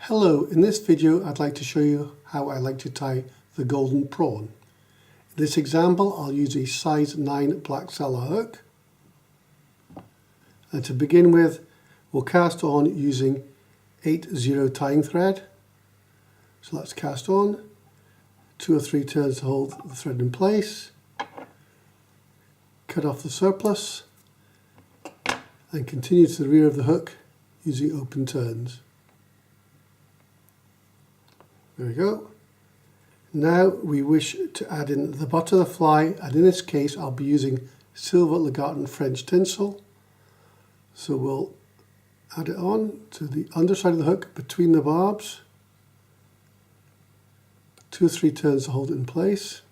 Hello, in this video I'd like to show you how I like to tie the golden prawn. In this example I'll use a size 9 black Salmon hook, and to begin with we'll cast on using 8/0 tying thread. So let's cast on, 2 or 3 turns to hold the thread in place, cut off the surplus and continue to the rear of the hook using open turns. There we go. Now we wish to add in the butt of the fly, and in this case I'll be using silver legaton French tinsel. So we'll add it on to the underside of the hook between the barbs. 2 or 3 turns to hold it in place.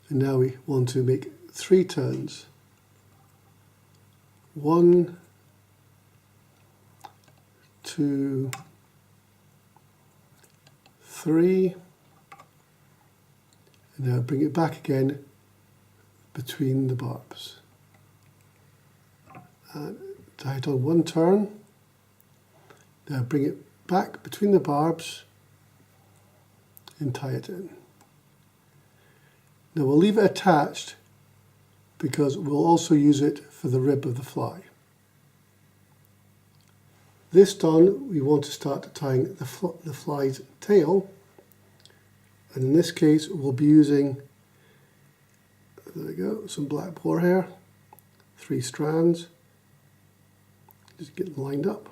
And now we want to make 3 turns. 1, 2, 3, and now bring it back again between the barbs. And tie it on 1 turn. Now bring it back between the barbs and tie it in. Now we'll leave it attached because we'll also use it for the rib of the fly. This done, we want to start tying the fly's tail, and in this case we'll be using, there we go, some black boar hair, 3 strands, just get them lined up.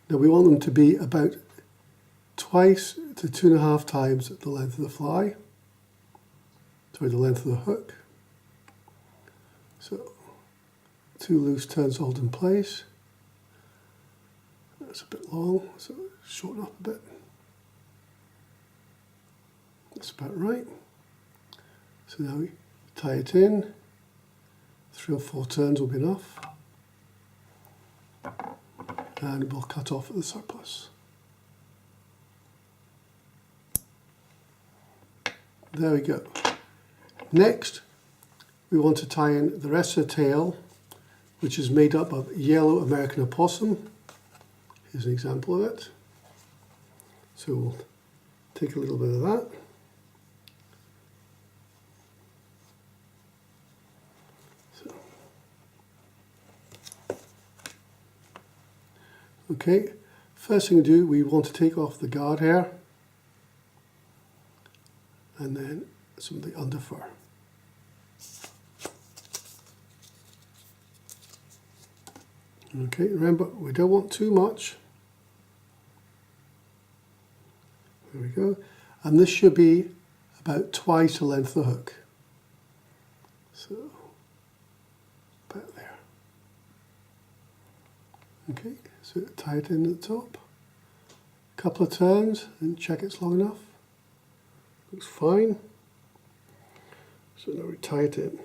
Now we want them to be about twice to 2.5 times the length of the fly, sorry, the length of the hook. So 2 loose turns hold in place. That's a bit long, so shorten up a bit. That's about right. So now we tie it in. 3 or 4 turns will be enough. And we'll cut off the surplus. There we go. Next, we want to tie in the rest of the tail, which is made up of yellow American opossum. Here's an example of it. So we'll take a little bit of that. Okay, first thing to do, we want to take off the guard hair and then some of the underfur. Okay, remember we don't want too much. There we go. And this should be about twice the length of the hook. So, about there. Okay, so tie it in at the top. A couple of turns and check it's long enough. Looks fine. So now we tie it in.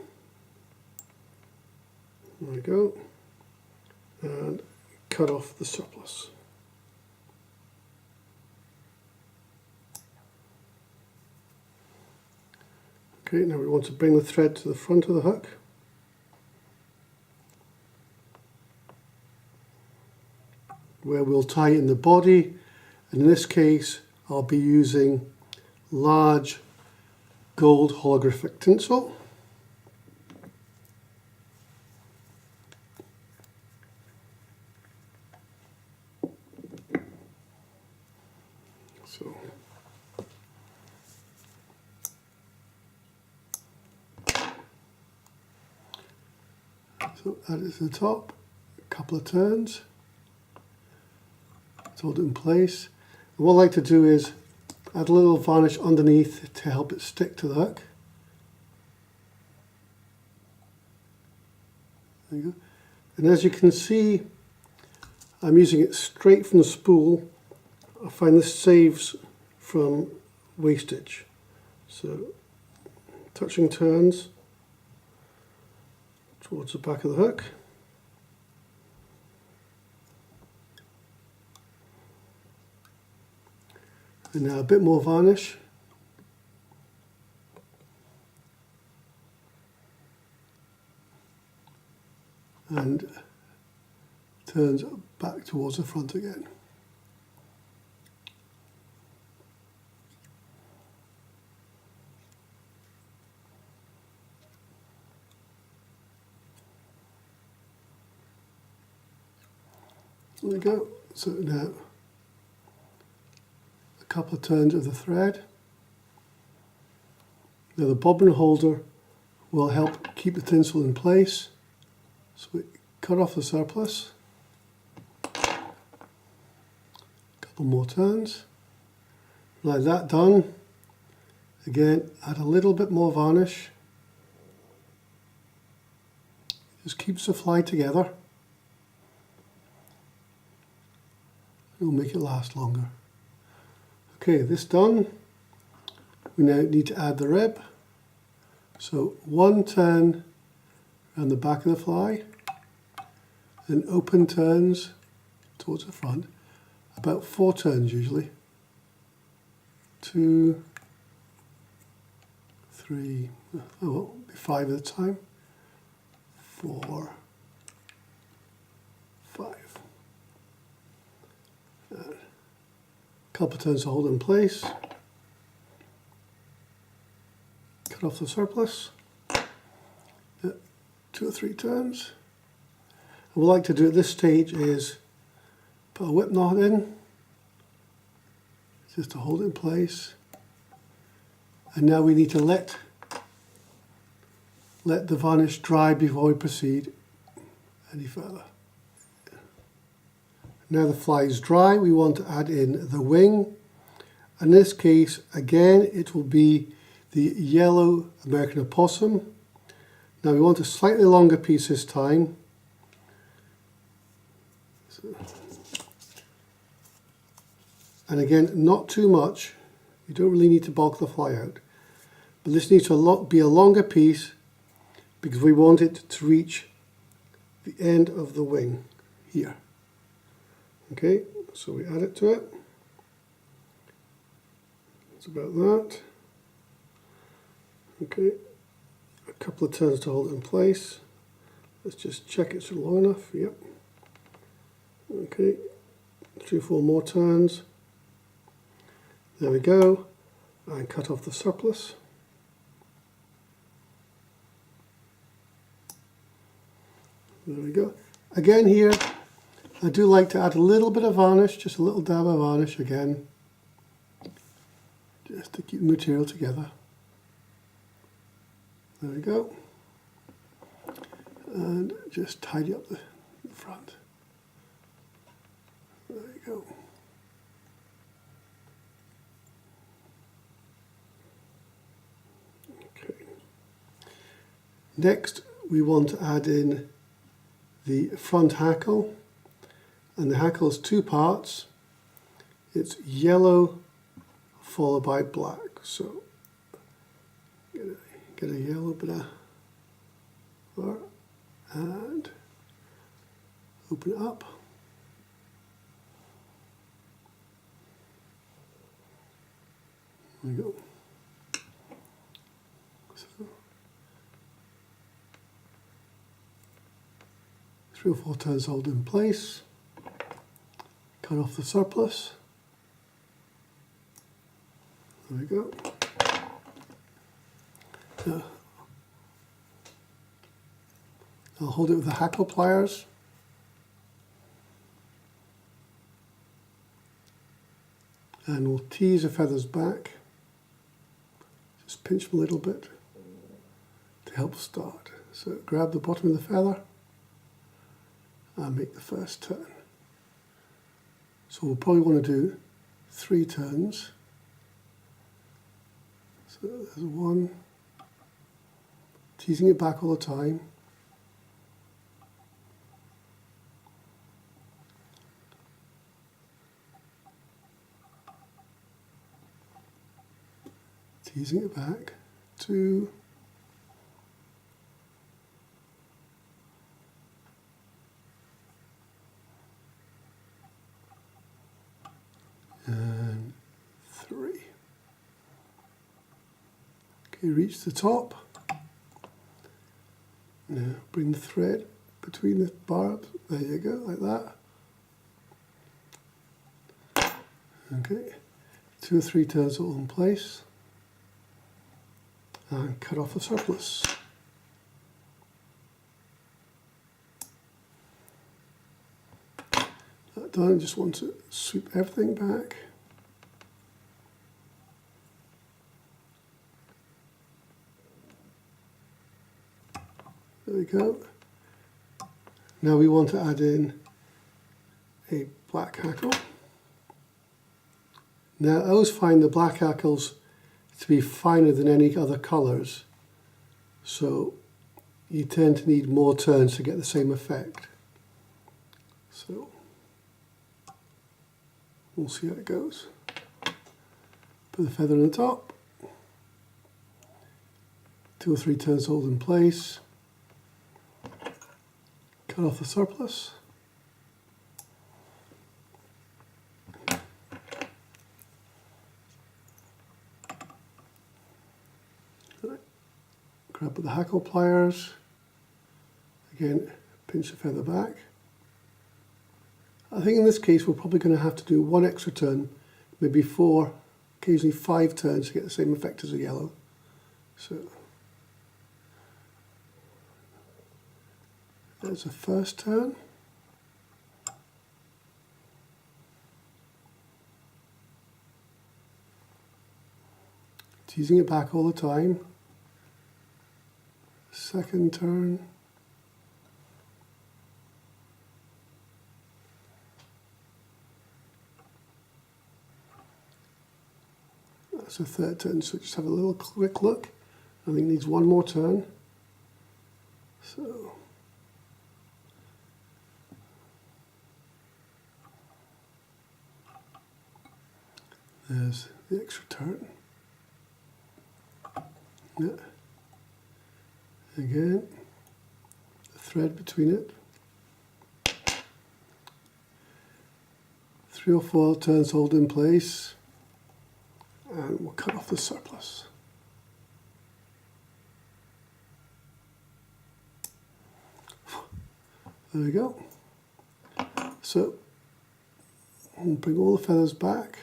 There we go. And cut off the surplus. Okay, now we want to bring the thread to the front of the hook. Where we'll tie in the body, and in this case I'll be using large gold holographic tinsel. So add it to the top, a couple of turns, hold it in place. And what I like to do is add a little varnish underneath to help it stick to the hook. There you go. And as you can see, I'm using it straight from the spool. I find this saves from wastage. So touching turns towards the back of the hook. And now a bit more varnish. And to turns back towards the front again. There we go. So now a couple of turns of the thread. Now the bobbin holder will help keep the tinsel in place. So we cut off the surplus. Couple more turns. Like that done. Again, add a little bit more varnish. Just keeps the fly together. It'll make it last longer. Okay, this done. We now need to add the rib. So 1 turn around the back of the fly, then open turns towards the front. About 4 turns usually. 2, 3, oh well, 5 at a time. 4, 5. Couple of turns to hold it in place. Cut off the surplus. 2 or 3 turns. What we like to do at this stage is put a whip knot in, just to hold it in place. And now we need to let the varnish dry before we proceed any further. Now the fly is dry, we want to add in the wing. In this case, again, it will be the yellow American opossum. Now we want a slightly longer piece this time. And again, not too much. You don't really need to bulk the fly out. But this needs to be a longer piece because we want it to reach the end of the wing here. Okay, so we add it to it. It's about that. Okay, a couple of turns to hold it in place. Let's just check it's long enough. Yep. Okay, 3 or 4 more turns. There we go. And cut off the surplus. There we go. Again here, I do like to add a little bit of varnish, just a little dab of varnish again, just to keep the material together. There we go. And just tidy up the front. There you go. Okay. Next, we want to add in the front hackle. And the hackle is 2 parts. It's yellow followed by black. So get a yellow bit of there and open it up. There we go. So 3 or 4 turns hold in place. Cut off the surplus. There we go. Now, I'll hold it with the hackle pliers. And we'll tease the feathers back. Just pinch them a little bit to help start. So grab the bottom of the feather and make the first turn. So we'll probably want to do 3 turns. So there's 1, teasing it back all the time. Teasing it back, 2, and 3. Okay, reach the top. Now bring the thread between the barbs. There you go, like that. Okay, 2 or 3 turns all in place. And cut off the surplus. That done, just want to sweep everything back. There we go. Now we want to add in a black hackle. Now I always find the black hackles to be finer than any other colours, so you tend to need more turns to get the same effect. So we'll see how it goes. Put the feather on the top, 2 or 3 turns hold in place, cut off the surplus. Grab with the hackle pliers, again pinch the feather back. I think in this case we're probably going to have to do 1 extra turn, maybe 4, occasionally 5 turns to get the same effect as the yellow. So there's the first turn. Teasing it back all the time. Second turn. That's the third turn, so just have a little quick look. I think it needs 1 more turn. So there's the extra turn. Yeah. Again, the thread between it. 3 or 4 turns hold in place, and we'll cut off the surplus. There we go. So we'll bring all the feathers back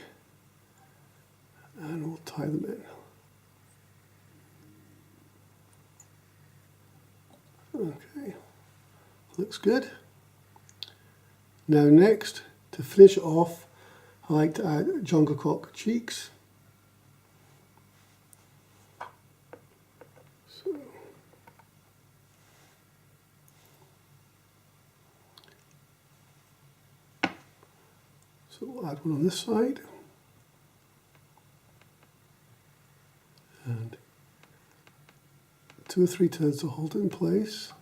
and we'll tie them in. Okay, looks good. Now next, to finish it off, I like to add jungle cock cheeks. So we'll add one on this side. And 2 or 3 turns to hold it in place.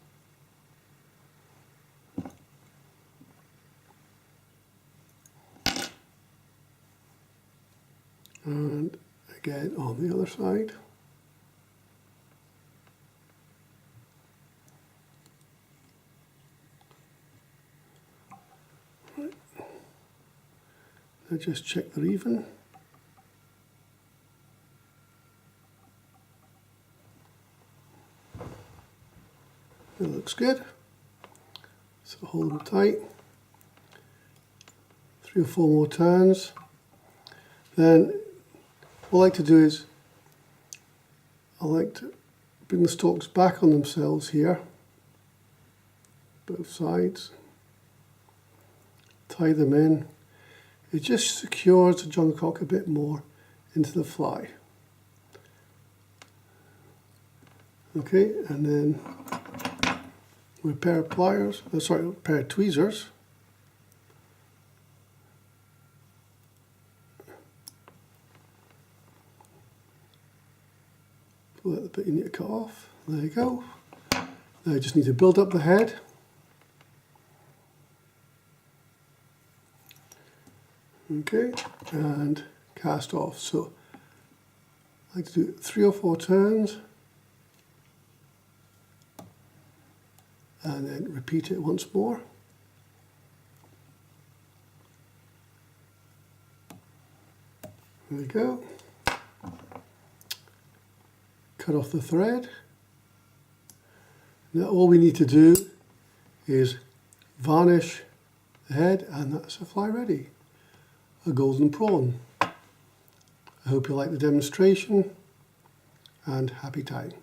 And again on the other side. Right. Now just check they're even. It looks good. So hold them tight. 3 or 4 more turns. Then what I like to do is I like to bring the stalks back on themselves here, both sides, tie them in. It just secures the jungle cock a bit more into the fly. Okay, and then with a pair of pliers, a pair of tweezers, pull out the bit you need to cut off. There you go. Now I just need to build up the head. Okay, and cast off. So I like to do 3 or 4 turns. And then repeat it once more. There we go. Cut off the thread. Now all we need to do is varnish the head, and that's a fly ready. A golden prawn. I hope you like the demonstration, and happy tying.